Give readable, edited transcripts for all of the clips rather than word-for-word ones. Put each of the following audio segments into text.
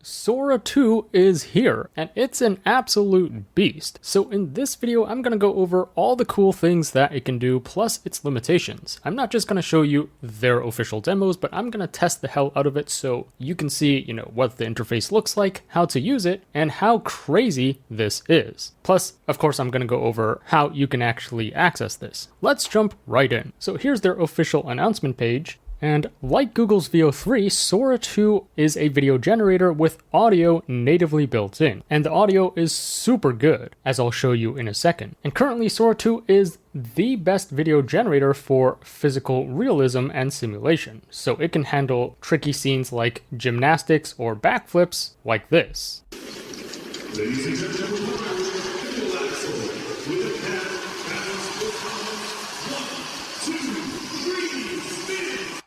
Sora 2 is here, and it's an absolute beast. So in this video, I'm going to go over all the cool things that it can do, plus its limitations. I'm not just going to show you their official demos, but I'm going to test the hell out of it so you can see, what the interface looks like, how to use it, and how crazy this is. Plus, of course, I'm going to go over how you can actually access this. Let's jump right in. So here's their official announcement page. And like Google's VO3, Sora 2 is a video generator with audio natively built in. And the audio is super good, as I'll show you in a second. And currently, Sora 2 is the best video generator for physical realism and simulation. So it can handle tricky scenes like gymnastics or backflips like this. Ladies and gentlemen,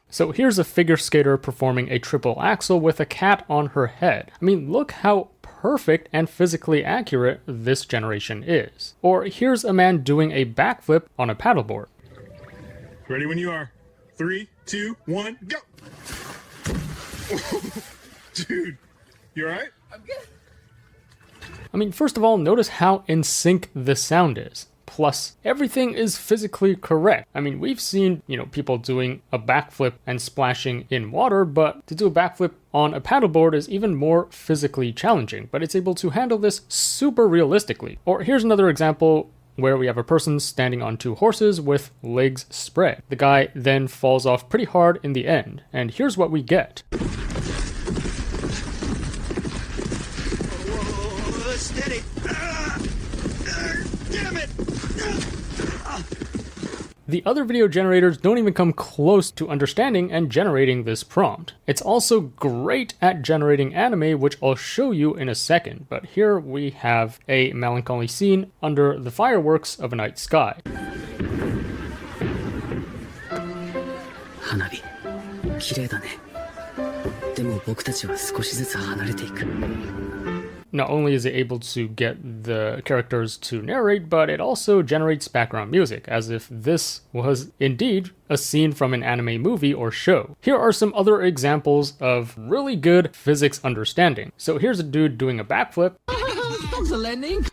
So here's a figure skater performing a triple axel with a cat on her head. I mean, look how perfect and physically accurate this generation is. Or here's a man doing a backflip on a paddleboard. ready when you are. 3, 2, 1, go! Dude, you alright? I'm good. I mean, first of all, notice how in sync the sound is. Plus, everything is physically correct. I mean, we've seen, people doing a backflip and splashing in water, but to do a backflip on a paddleboard is even more physically challenging, but it's able to handle this super realistically. Or here's another example where we have a person standing on two horses with legs spread. The guy then falls off pretty hard in the end, and here's what we get. Whoa, steady. Damn it. The other video generators don't even come close to understanding and generating this prompt. It's also great at generating anime, which I'll show you in a second, but here we have a melancholy scene under the fireworks of a night sky. Hanabi, 綺麗だね。でも僕たちは少しずつ離れていく。 Not only is it able to get the characters to narrate, but it also generates background music, as if this was indeed a scene from an anime movie or show. Here are some other examples of really good physics understanding. So here's a dude doing a backflip. Thanks for landing.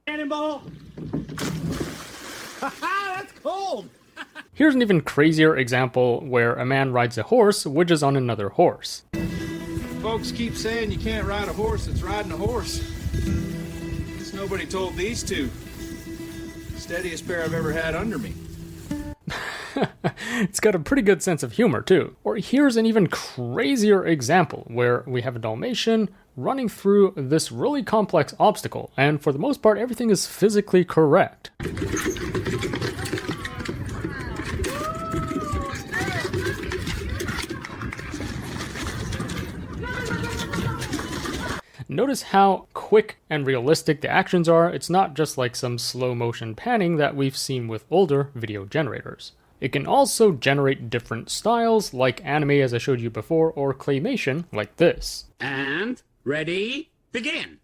Cannonball. That's cold. Here's an even crazier example where a man rides a horse, which is on another horse. Folks keep saying you can't ride a horse that's riding a horse. Guess nobody told these two. Steadiest pair I've ever had under me. It's got a pretty good sense of humor too. Or here's an even crazier example where we have a Dalmatian running through this really complex obstacle, and for the most part everything is physically correct. Notice how quick and realistic the actions are. It's not just like some slow motion panning that we've seen with older video generators. It can also generate different styles like anime as I showed you before, or claymation like this. And ready, begin!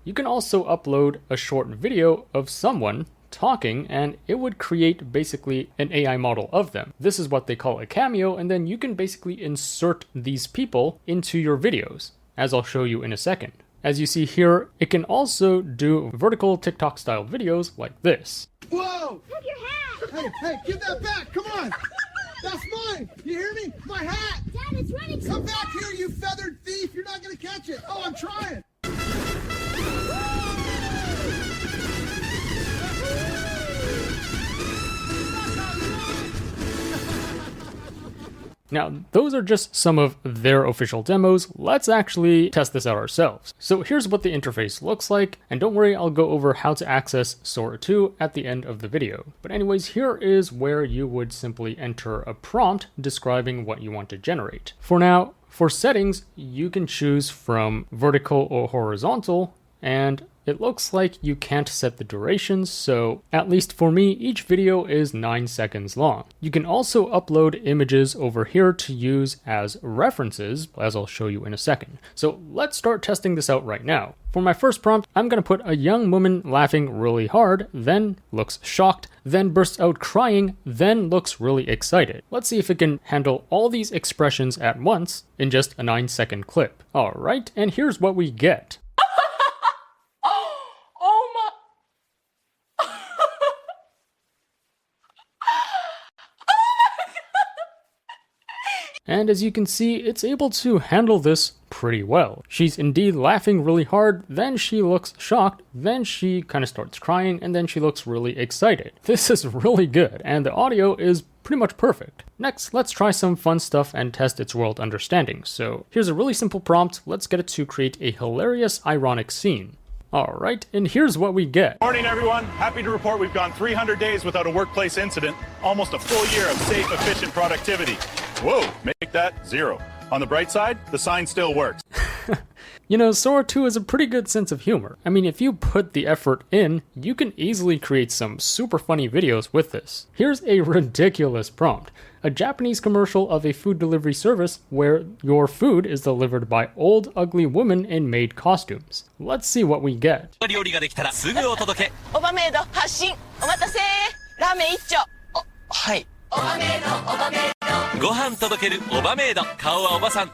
You can also upload a short video of someone talking, and it would create basically an AI model of them. This is what they call a cameo, and then you can basically insert these people into your videos, as I'll show you in a second. As you see here, it can also do vertical TikTok style videos like this. Whoa! Look your hat! Hey, give that back! Come on! That's mine! You hear me? My hat! Dad, it's running so Come back here, you feathered thief! You're not gonna catch it! Oh, I'm trying! Now, those are just some of their official demos. Let's actually test this out ourselves. So here's what the interface looks like, and don't worry, I'll go over how to access Sora 2 at the end of the video. But anyways, here is where you would simply enter a prompt describing what you want to generate. For now, for settings, you can choose from vertical or horizontal, and it looks like you can't set the durations, so at least for me, each video is 9 seconds long. You can also upload images over here to use as references, as I'll show you in a second. So let's start testing this out right now. For my first prompt, I'm going to put a young woman laughing really hard, then looks shocked, then bursts out crying, then looks really excited. Let's see if it can handle all these expressions at once in just a 9-second clip. Alright, and here's what we get. And as you can see, it's able to handle this pretty well. She's indeed laughing really hard, then she looks shocked, then she kind of starts crying, and then she looks really excited. This is really good, and the audio is pretty much perfect. Next, let's try some fun stuff and test its world understanding. So here's a really simple prompt. Let's get it to create a hilarious, ironic scene. Alright, and here's what we get. Morning, everyone. Happy to report we've gone 300 days without a workplace incident, almost a full year of safe, efficient productivity. Whoa, make that 0. On the bright side, the sign still works. You know, Sora 2 has a pretty good sense of humor. I mean, if you put the effort in, you can easily create some super funny videos with this. Here's a ridiculous prompt. A Japanese commercial of a food delivery service where your food is delivered by old, ugly women in maid costumes. Let's see what we get. 料理ができたらすぐお届け。オバメイド発進。お待たせ。ラーメン一丁。はい。オバメイド、オバメイド。ご飯届けるオバメイド。顔はおばさん。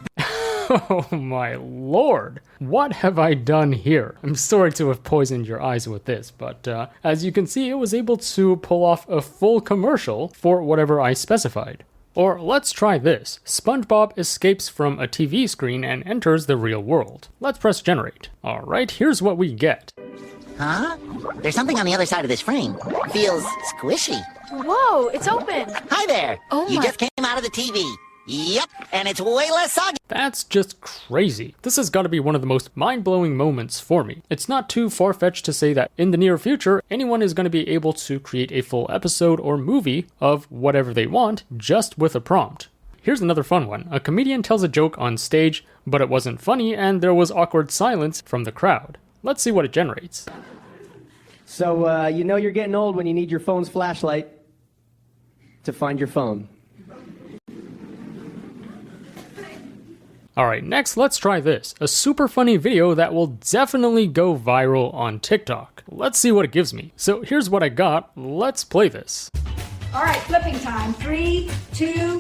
Oh my lord, what have I done here? I'm sorry to have poisoned your eyes with this, but as you can see, it was able to pull off a full commercial for whatever I specified. Or let's try this. SpongeBob escapes from a TV screen and enters the real world. Let's press generate. Alright, here's what we get. Huh? There's something on the other side of this frame. Feels squishy. Whoa, it's open. Hi there. Oh you my- just came out of the TV. Yep, and it's way less soggy. That's just crazy. This has got to be one of the most mind-blowing moments for me. It's not too far-fetched to say that in the near future, anyone is going to be able to create a full episode or movie of whatever they want just with a prompt. Here's another fun one. A comedian tells a joke on stage, but it wasn't funny and there was awkward silence from the crowd. Let's see what it generates. So, you know you're getting old when you need your phone's flashlight to find your phone. Alright, next let's try this. A super funny video that will definitely go viral on TikTok. Let's see what it gives me. So here's what I got. Let's play this. All right, flipping time. 3, 2,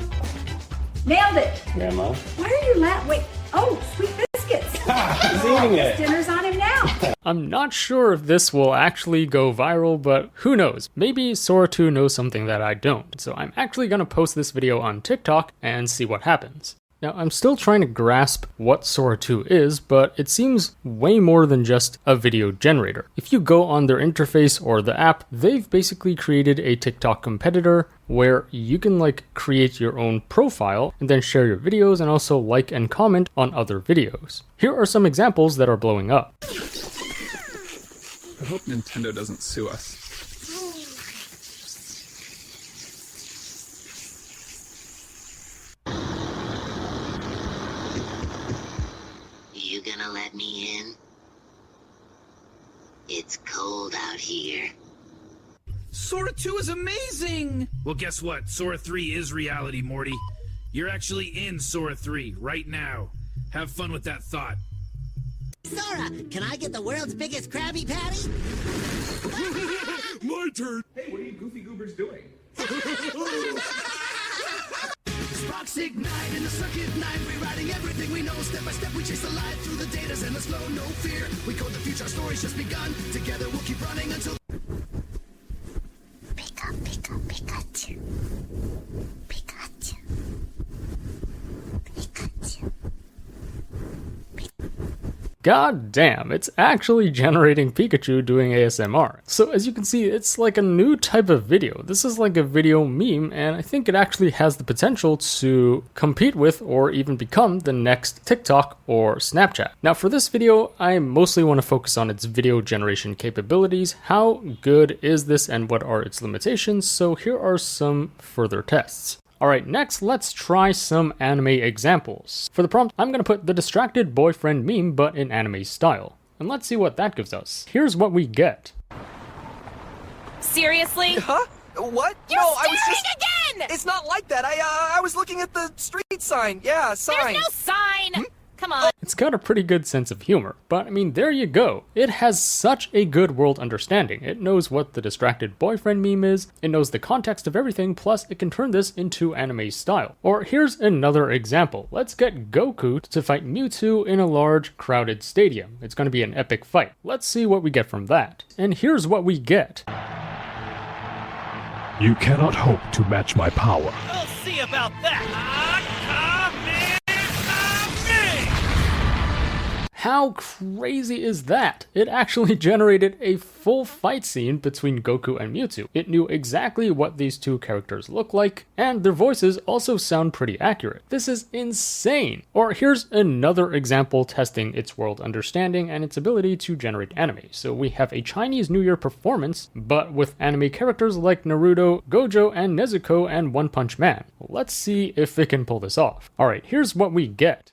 nailed it. Grandma. Why are you laughing? Wait. Oh, sweet biscuits. He's eating it. Dinner's on him now. I'm not sure if this will actually go viral, but who knows? Maybe Sora 2 knows something that I don't. So I'm actually going to post this video on TikTok and see what happens. Now, I'm still trying to grasp what Sora 2 is, but it seems way more than just a video generator. If you go on their interface or the app, they've basically created a TikTok competitor where you can create your own profile and then share your videos and also like and comment on other videos. Here are some examples that are blowing up. I hope Nintendo doesn't sue us. You gonna let me in? It's cold out here. Sora 2 is amazing! Well, guess what? Sora 3 is reality, Morty. You're actually in Sora 3 right now. Have fun with that thought. Sora, can I get the world's biggest Krabby Patty? My turn. Hey, what are you goofy goobers doing? Sparks ignite in the circuit night, rewriting everything we know. Step by step we chase the light through the data's endless flow. No fear, we code the future, our story's just begun. Together we'll keep running until Pika, Pika, Pikachu. Pikachu. Pikachu. God damn, it's actually generating Pikachu doing ASMR. So as you can see, it's like a new type of video. This is like a video meme, and I think it actually has the potential to compete with or even become the next TikTok or Snapchat. Now for this video, I mostly want to focus on its video generation capabilities. How good is this and what are its limitations? So here are some further tests. Alright, next let's try some anime examples. For the prompt, I'm gonna put the distracted boyfriend meme but in anime style. And let's see what that gives us. Here's what we get. Seriously? Huh? What? You're no, I was staring just... again! It's not like that. I was looking at the street sign. Yeah, sign. There's no sign! Come on. It's got a pretty good sense of humor, but I mean, there you go. It has such a good world understanding. It knows what the distracted boyfriend meme is, it knows the context of everything, plus it can turn this into anime style. Or here's another example. Let's get Goku to fight Mewtwo in a large, crowded stadium. It's going to be an epic fight. Let's see what we get from that. And here's what we get. You cannot hope to match my power. We'll see about that. How crazy is that? It actually generated a full fight scene between Goku and Mewtwo. It knew exactly what these two characters look like, and their voices also sound pretty accurate. This is insane! Or here's another example testing its world understanding and its ability to generate anime. So we have a Chinese New Year performance, but with anime characters like Naruto, Gojo, and Nezuko, and One Punch Man. Let's see if it can pull this off. Alright, here's what we get.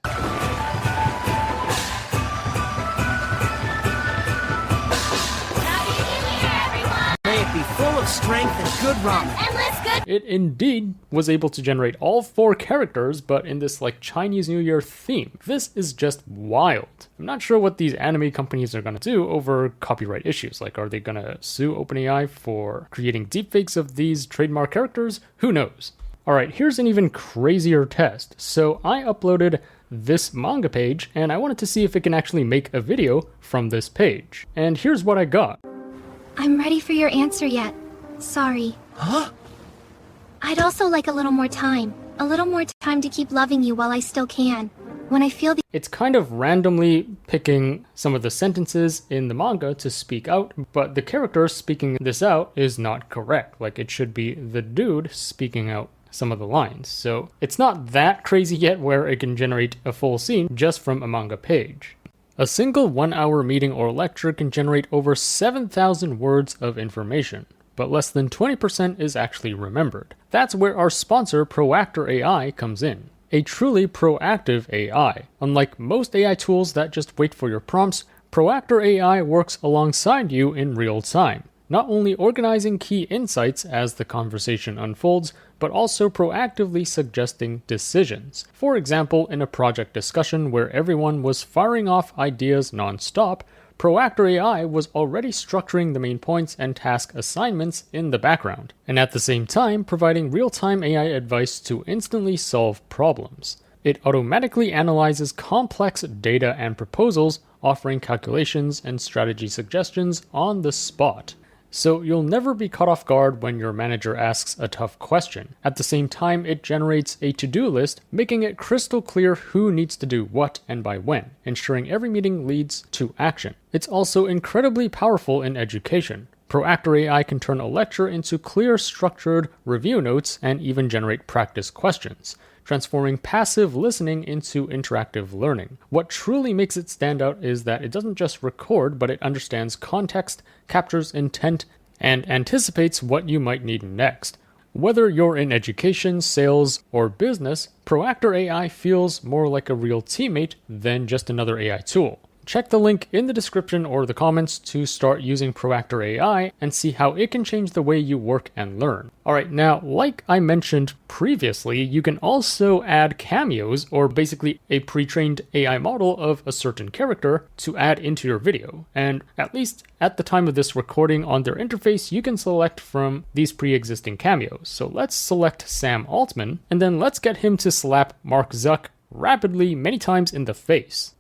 Be full of strength and good ramen. Endless good. It indeed was able to generate all 4 characters, but in this like Chinese New Year theme. This is just wild. I'm not sure what these anime companies are gonna do over copyright issues. Like, are they gonna sue OpenAI for creating deepfakes of these trademark characters? Who knows? Alright, here's an even crazier test. So I uploaded this manga page, and I wanted to see if it can actually make a video from this page. And here's what I got. I'm ready for your answer yet. Sorry. Huh? I'd also like a little more time. A little more time to keep loving you while I still can. When I feel the... It's kind of randomly picking some of the sentences in the manga to speak out, but the character speaking this out is not correct. Like, it should be the dude speaking out some of the lines. So it's not that crazy yet where it can generate a full scene just from a manga page. A single 1-hour meeting or lecture can generate over 7,000 words of information, but less than 20% is actually remembered. That's where our sponsor Proactor AI comes in. A truly proactive AI. Unlike most AI tools that just wait for your prompts, Proactor AI works alongside you in real time, not only organizing key insights as the conversation unfolds, but also proactively suggesting decisions. For example, in a project discussion where everyone was firing off ideas non-stop, Proactor AI was already structuring the main points and task assignments in the background, and at the same time providing real-time AI advice to instantly solve problems. It automatically analyzes complex data and proposals, offering calculations and strategy suggestions on the spot. So you'll never be caught off guard when your manager asks a tough question. At the same time, it generates a to-do list, making it crystal clear who needs to do what and by when, ensuring every meeting leads to action. It's also incredibly powerful in education. Proactor AI can turn a lecture into clear, structured review notes and even generate practice questions, transforming passive listening into interactive learning. What truly makes it stand out is that it doesn't just record, but it understands context, captures intent, and anticipates what you might need next. Whether you're in education, sales, or business, Proactor AI feels more like a real teammate than just another AI tool. Check the link in the description or the comments to start using Proactor AI and see how it can change the way you work and learn. Alright, now, like I mentioned previously, you can also add cameos, or basically a pre-trained AI model of a certain character, to add into your video. And at least at the time of this recording on their interface, you can select from these pre-existing cameos. So let's select Sam Altman, and then let's get him to slap Mark Zuck rapidly many times in the face.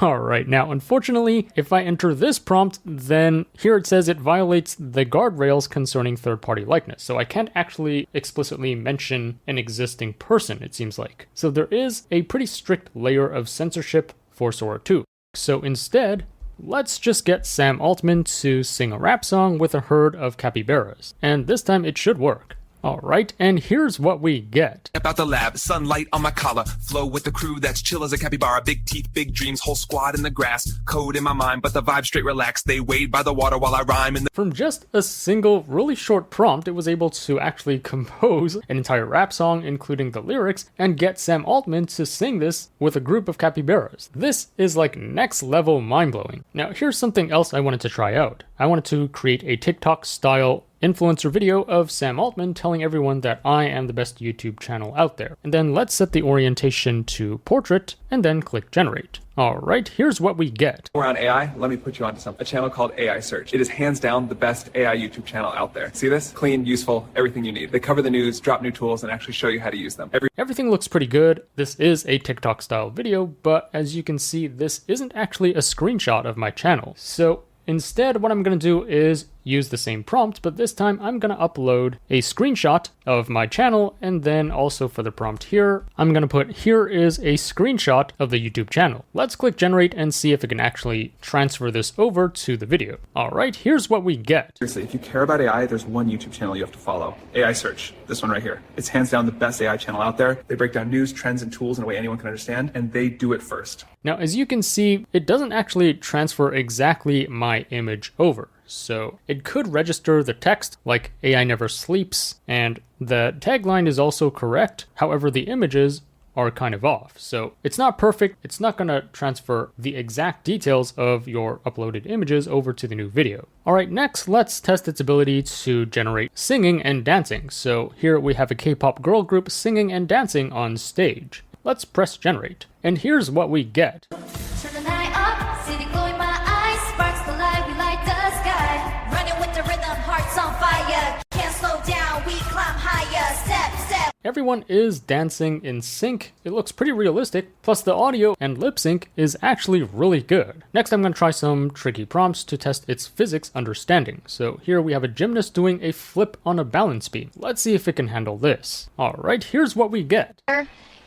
Alright, now unfortunately, if I enter this prompt, then here it says it violates the guardrails concerning third-party likeness, so I can't actually explicitly mention an existing person, it seems like. So there is a pretty strict layer of censorship for Sora 2. So instead, let's just get Sam Altman to sing a rap song with a herd of capybaras, and this time it should work. Alright, and here's what we get. Step out the lab, sunlight on my collar, flow with the crew that's chill as a capybara, big teeth, big dreams, whole squad in the grass, code in my mind, but the vibe straight relaxed, they wade by the water while I rhyme in the... From just a single, really short prompt, it was able to actually compose an entire rap song, including the lyrics, and get Sam Altman to sing this with a group of capybaras. This is like next level mind-blowing. Now, here's something else I wanted to try out. I wanted to create a TikTok-style influencer video of Sam Altman telling everyone that I am the best YouTube channel out there. And then let's set the orientation to portrait and then click generate. Alright, here's what we get. Around AI, let me put you onto something. A channel called AI Search. It is hands down the best AI YouTube channel out there. See this? Clean, useful, everything you need. They cover the news, drop new tools, and actually show you how to use them. Everything looks pretty good. This is a TikTok style video, but as you can see, this isn't actually a screenshot of my channel. So instead, what I'm going to do is use the same prompt, but this time I'm going to upload a screenshot of my channel, and then also for the prompt here, I'm going to put, here is a screenshot of the YouTube channel. Let's click generate and see if it can actually transfer this over to the video. Alright, here's what we get. Seriously, if you care about AI, there's one YouTube channel you have to follow. AI Search. This one right here. It's hands down the best AI channel out there. They break down news, trends, and tools in a way anyone can understand, and they do it first. Now, as you can see, it doesn't actually transfer exactly my image over. So it could register the text like AI never sleeps, and the tagline is also correct. However, the images are kind of off. So it's not perfect. It's not going to transfer the exact details of your uploaded images over to the new video. All right, next, let's test its ability to generate singing and dancing. So here we have a K-pop girl group singing and dancing on stage. Let's press generate. And here's what we get. Turn the night up, city glow in my eyes, sparks the light, we light the sky. Running with the rhythm, hearts on fire. Can't slow down, we climb higher. Step, step. Everyone is dancing in sync. It looks pretty realistic, plus the audio and lip sync is actually really good. Next, I'm going to try some tricky prompts to test its physics understanding. So here we have a gymnast doing a flip on a balance beam. Let's see if it can handle this. Alright, here's what we get.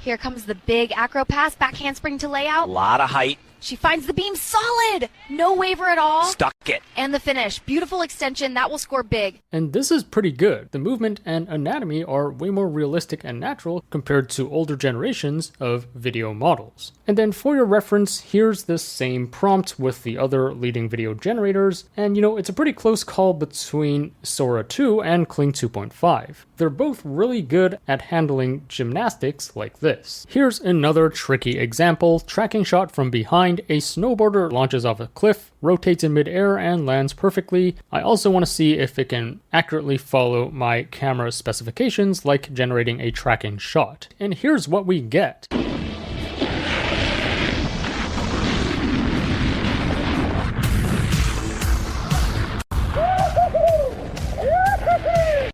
Here comes the big acro pass, back handspring to layout. Lot of height. She finds the beam solid! No waver at all. Stuck it. And the finish. Beautiful extension. That will score big. And this is pretty good. The movement and anatomy are way more realistic and natural compared to older generations of video models. And then for your reference, here's this same prompt with the other leading video generators. And you know, it's a pretty close call between Sora 2 and Kling 2.5. They're both really good at handling gymnastics like this. Here's another tricky example. Tracking shot from behind. A snowboarder launches off a cliff, rotates in midair, and lands perfectly. I also want to see if it can accurately follow my camera specifications, like generating a tracking shot. And here's what we get.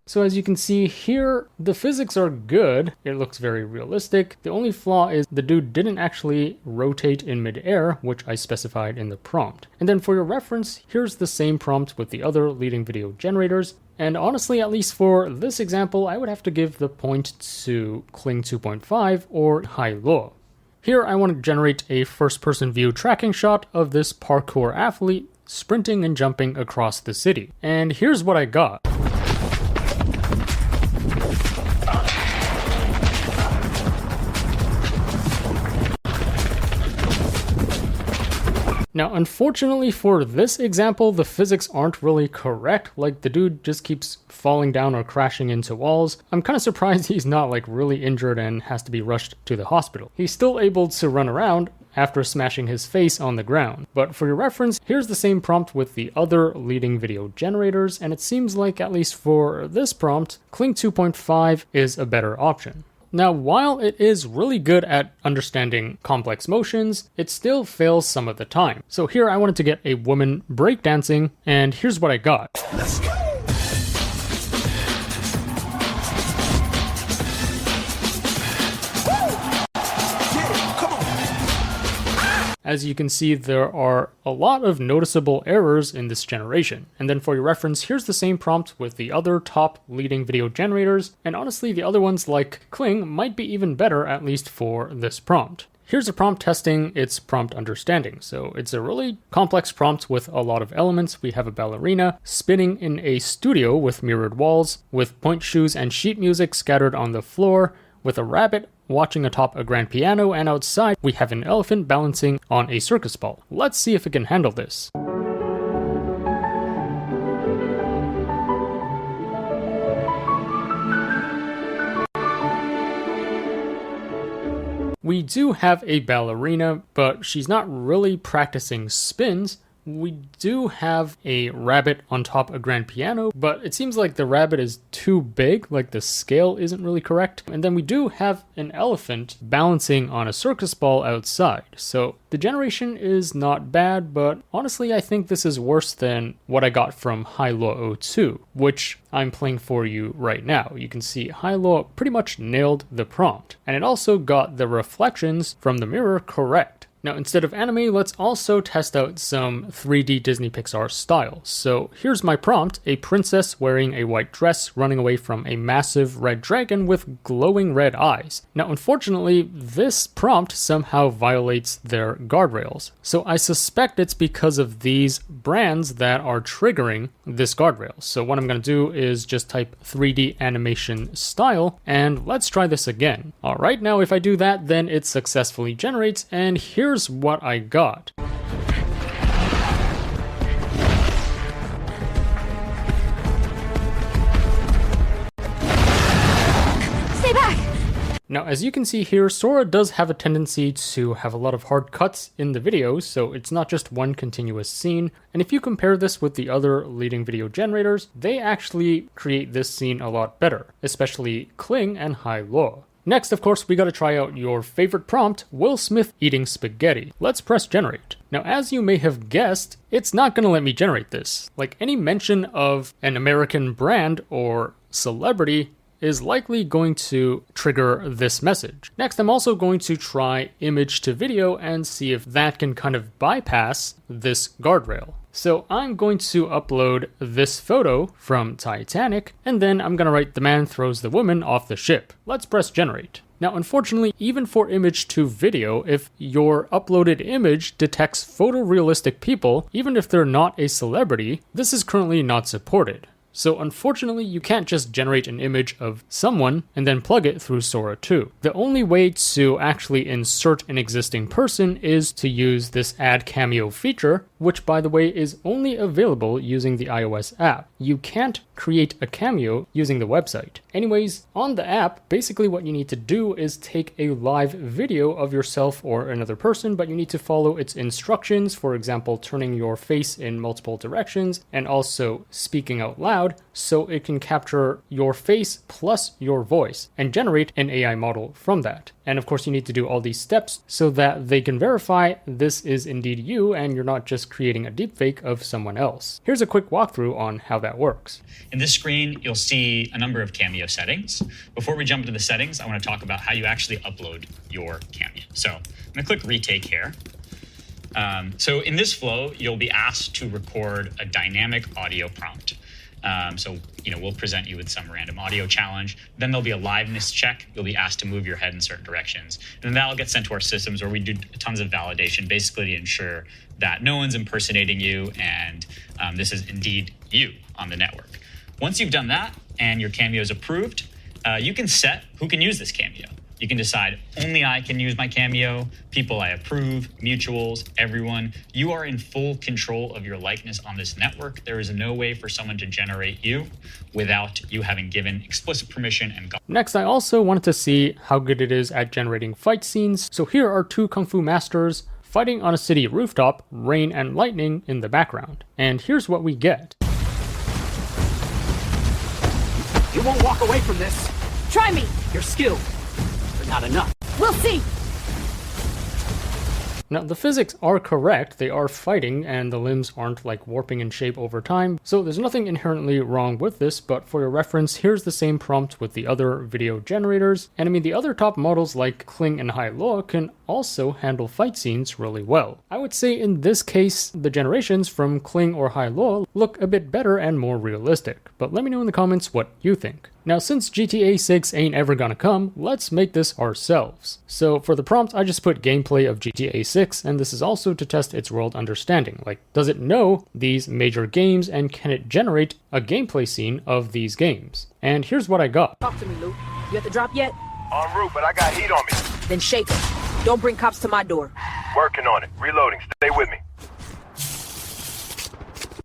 So as you can see here, the physics are good. It looks very realistic. The only flaw is the dude didn't actually rotate in midair, which I specified in the prompt. And then for your reference, here's the same prompt with the other leading video generators. And honestly, at least for this example, I would have to give the point to Kling 2.5 or Hailuo. Here I want to generate a first-person view tracking shot of this parkour athlete sprinting and jumping across the city. And here's what I got. Now, unfortunately for this example, the physics aren't really correct. Like, the dude just keeps falling down or crashing into walls. I'm kind of surprised he's not like really injured and has to be rushed to the hospital. He's still able to run around after smashing his face on the ground. But for your reference, here's the same prompt with the other leading video generators, and it seems like, at least for this prompt, Kling 2.5 is a better option. Now, while it is really good at understanding complex motions, it still fails some of the time. So here I wanted to get a woman breakdancing, and here's what I got. Let's go. As you can see, there are a lot of noticeable errors in this generation. And then for your reference, here's the same prompt with the other top leading video generators, and honestly, the other ones like Kling might be even better, at least for this prompt. Here's a prompt testing its prompt understanding. So it's a really complex prompt with a lot of elements. We have a ballerina spinning in a studio with mirrored walls, with point shoes and sheet music scattered on the floor, with a rabbit watching atop a grand piano, and outside we have an elephant balancing on a circus ball. Let's see if it can handle this. We do have a ballerina, but she's not really practicing spins. We do have a rabbit on top of a grand piano, but it seems like the rabbit is too big, like the scale isn't really correct. And then we do have an elephant balancing on a circus ball outside. So the generation is not bad, but honestly I think this is worse than what I got from Hailuo 2, which I'm playing for you right now. You can see Hailuo pretty much nailed the prompt, and it also got the reflections from the mirror correct. Now, instead of anime, let's also test out some 3D Disney Pixar style. So here's my prompt: a princess wearing a white dress running away from a massive red dragon with glowing red eyes. Now, unfortunately, this prompt somehow violates their guardrails. So I suspect it's because of these brands that are triggering this guardrail. So what I'm going to do is just type 3D animation style, and let's try this again. All right, now if I do that, then it successfully generates, and here's what I got. Stay back! Now, as you can see here, Sora does have a tendency to have a lot of hard cuts in the videos, so it's not just one continuous scene. And if you compare this with the other leading video generators, they actually create this scene a lot better, especially Kling and Hailuo. Next, of course, we gotta try out your favorite prompt, Will Smith eating spaghetti. Let's press generate. Now, as you may have guessed, it's not gonna let me generate this. Like, any mention of an American brand or celebrity is likely going to trigger this message. Next, I'm also going to try image to video and see if that can kind of bypass this guardrail. So I'm going to upload this photo from Titanic, and then I'm gonna write "the man throws the woman off the ship." Let's press generate. Now, unfortunately, even for image to video, if your uploaded image detects photorealistic people, even if they're not a celebrity, this is currently not supported. So unfortunately, you can't just generate an image of someone and then plug it through Sora 2. The only way to actually insert an existing person is to use this Add Cameo feature, which by the way is only available using the iOS app. You can't create a cameo using the website. Anyways, on the app, basically what you need to do is take a live video of yourself or another person, but you need to follow its instructions, for example, turning your face in multiple directions and also speaking out loud, so it can capture your face plus your voice and generate an AI model from that. And of course, you need to do all these steps so that they can verify this is indeed you and you're not just creating a deepfake of someone else. Here's a quick walkthrough on how that works. In this screen, you'll see a number of Cameo settings. Before we jump into the settings, I want to talk about how you actually upload your Cameo. So I'm going to click retake here. So in this flow, you'll be asked to record a dynamic audio prompt. We'll present you with some random audio challenge. Then there'll be a liveness check. You'll be asked to move your head in certain directions. And then that'll get sent to our systems where we do tons of validation, basically to ensure that no one's impersonating you and this is indeed you on the network. Once you've done that and your Cameo is approved, you can set who can use this Cameo. You can decide only I can use my Cameo, people I approve, mutuals, everyone. You are in full control of your likeness on this network. There is no way for someone to generate you without you having given explicit permission and Next, I also wanted to see how good it is at generating fight scenes. So here are two Kung Fu masters fighting on a city rooftop, rain and lightning in the background. And here's what we get. You won't walk away from this. Try me. You're skilled. Not enough. We'll see. Now, the physics are correct, they are fighting, and the limbs aren't like warping in shape over time, so there's nothing inherently wrong with this, but for your reference, here's the same prompt with the other video generators, and I mean the other top models like Kling and Hailuo can also handle fight scenes really well. I would say in this case, the generations from Kling or Hailuo look a bit better and more realistic, but let me know in the comments what you think. Now since GTA 6 ain't ever gonna come, let's make this ourselves. So for the prompt, I just put gameplay of GTA 6, and this is also to test its world understanding. Like, does it know these major games and can it generate a gameplay scene of these games? And here's what I got. Talk to me, Luke. You at the drop yet? En route, but I got heat on me. Then shake it. Don't bring cops to my door. Working on it. Reloading. Stay with me.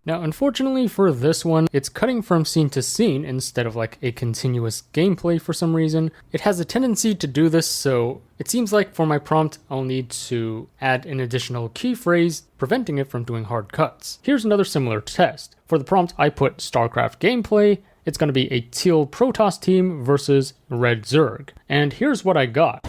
Now, unfortunately for this one, it's cutting from scene to scene instead of like a continuous gameplay for some reason. It has a tendency to do this, so it seems like for my prompt, I'll need to add an additional key phrase, preventing it from doing hard cuts. Here's another similar test. For the prompt, I put StarCraft gameplay. It's going to be a teal Protoss team versus red Zerg. And here's what I got.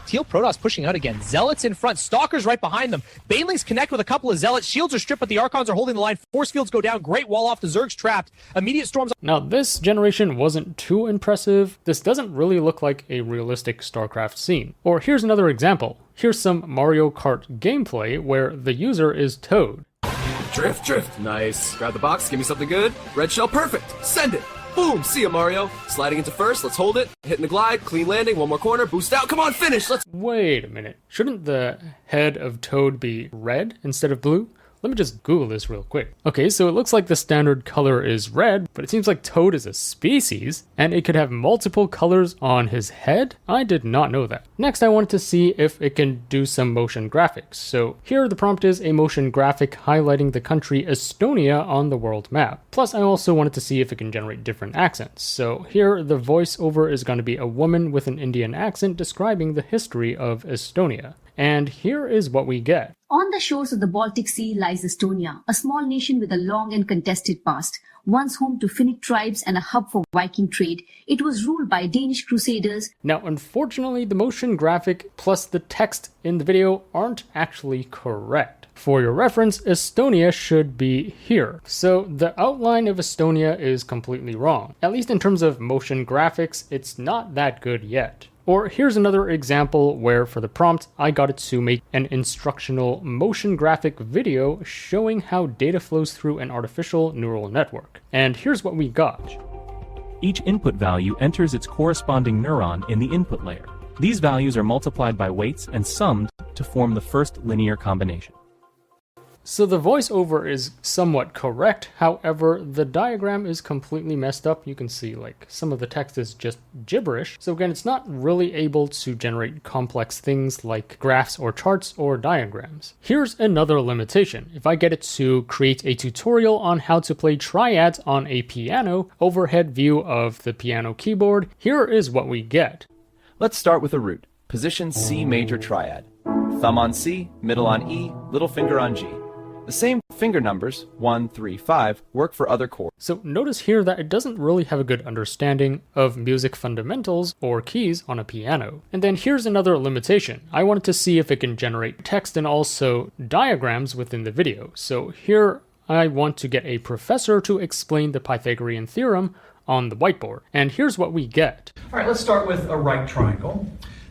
Teal Protoss pushing out again. Zealots in front. Stalkers right behind them. Banelings connect with a couple of Zealots. Shields are stripped, but the Archons are holding the line. Force fields go down. Great wall off. The Zerg's trapped. Immediate storms. Now, this generation wasn't too impressive. This doesn't really look like a realistic StarCraft scene. Or here's another example. Here's some Mario Kart gameplay where the user is Toad. Drift, drift. Nice. Grab the box. Give me something good. Red shell. Perfect. Send it. Boom! See ya, Mario. Sliding into first, let's hold it. Hitting the glide, clean landing, one more corner, boost out. Come on, finish! Let's... Wait a minute. Shouldn't the head of Toad be red instead of blue? Let me just Google this real quick. Okay, so it looks like the standard color is red, but it seems like Toad is a species, and it could have multiple colors on his head? I did not know that. Next, I wanted to see if it can do some motion graphics. So here the prompt is a motion graphic highlighting the country Estonia on the world map. Plus, I also wanted to see if it can generate different accents. So here the voiceover is going to be a woman with an Indian accent describing the history of Estonia. And here is what we get. On the shores of the Baltic Sea lies Estonia, a small nation with a long and contested past. Once home to Finnic tribes and a hub for Viking trade, it was ruled by Danish crusaders. Now, unfortunately, the motion graphic plus the text in the video aren't actually correct. For your reference, Estonia should be here. So the outline of Estonia is completely wrong. At least in terms of motion graphics, it's not that good yet. Or here's another example where for the prompt, I got it to make an instructional motion graphic video showing how data flows through an artificial neural network. And here's what we got. Each input value enters its corresponding neuron in the input layer. These values are multiplied by weights and summed to form the first linear combination. So the voiceover is somewhat correct, however, the diagram is completely messed up. You can see like some of the text is just gibberish. So again, it's not really able to generate complex things like graphs or charts or diagrams. Here's another limitation. If I get it to create a tutorial on how to play triads on a piano, overhead view of the piano keyboard, here is what we get. Let's start with a root. Position C major triad. Thumb on C, middle on E, little finger on G. The same finger numbers, 1, 3, 5, work for other chords. So notice here that it doesn't really have a good understanding of music fundamentals or keys on a piano. And then here's another limitation. I wanted to see if it can generate text and also diagrams within the video. So here I want to get a professor to explain the Pythagorean theorem on the whiteboard. And here's what we get. All right, let's start with a right triangle.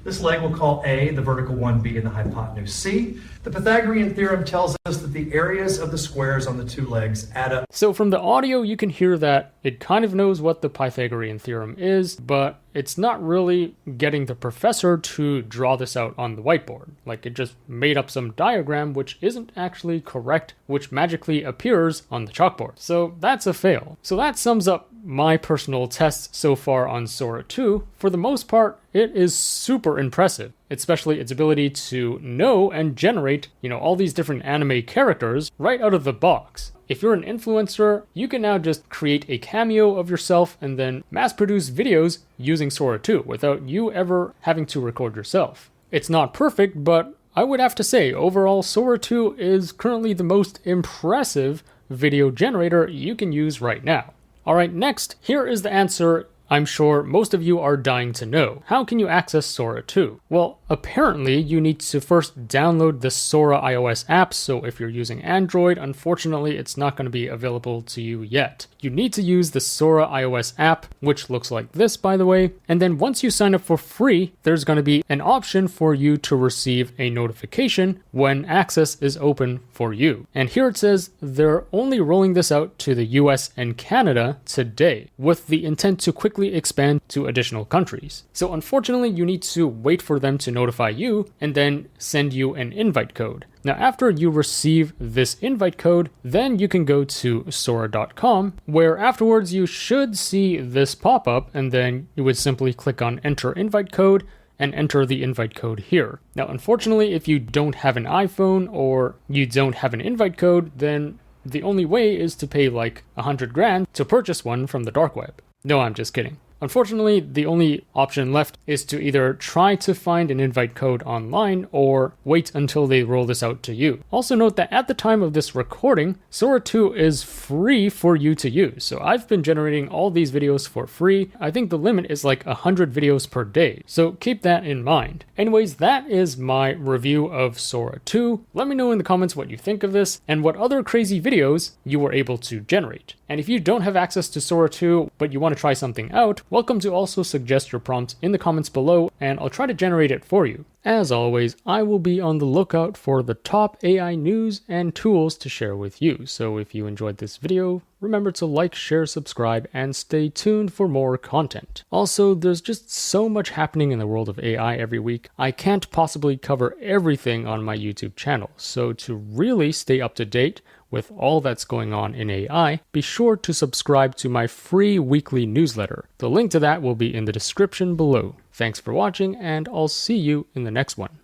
This leg we'll call A, the vertical one B, and the hypotenuse C. The Pythagorean theorem tells us that the areas of the squares on the two legs add up. So from the audio, you can hear that it kind of knows what the Pythagorean theorem is, but it's not really getting the professor to draw this out on the whiteboard. Like it just made up some diagram which isn't actually correct, which magically appears on the chalkboard. So that's a fail. So that sums up my personal tests so far on Sora 2. For the most part, it is super impressive, especially its ability to know and generate, all these different anime characters right out of the box. If you're an influencer, you can now just create a cameo of yourself and then mass produce videos using Sora 2 without you ever having to record yourself. It's not perfect, but I would have to say overall Sora 2 is currently the most impressive video generator you can use right now. Alright, next, here is the answer I'm sure most of you are dying to know. How can you access Sora 2? Well, apparently you need to first download the Sora iOS app, so if you're using Android, unfortunately it's not going to be available to you yet. You need to use the Sora iOS app, which looks like this by the way, and then once you sign up for free, there's going to be an option for you to receive a notification when access is open for you. And here it says they're only rolling this out to the US and Canada today, with the intent to quickly quickly expand to additional countries. So unfortunately, you need to wait for them to notify you and then send you an invite code. Now, after you receive this invite code, then you can go to Sora.com, where afterwards you should see this pop up, and then you would simply click on enter invite code and enter the invite code here. Now, unfortunately, if you don't have an iPhone or you don't have an invite code, then the only way is to pay like 100 grand to purchase one from the dark web. No, I'm just kidding. Unfortunately, the only option left is to either try to find an invite code online or wait until they roll this out to you. Also note that at the time of this recording, Sora 2 is free for you to use. So I've been generating all these videos for free. I think the limit is like 100 videos per day. So keep that in mind. Anyways, that is my review of Sora 2. Let me know in the comments what you think of this and what other crazy videos you were able to generate. And if you don't have access to Sora 2, but you want to try something out, welcome to also suggest your prompts in the comments below, and I'll try to generate it for you. As always, I will be on the lookout for the top AI news and tools to share with you. So if you enjoyed this video, remember to like, share, subscribe, and stay tuned for more content. Also, there's just so much happening in the world of AI every week. I can't possibly cover everything on my YouTube channel. So to really stay up to date with all that's going on in AI, be sure to subscribe to my free weekly newsletter. The link to that will be in the description below. Thanks for watching, and I'll see you in the next one.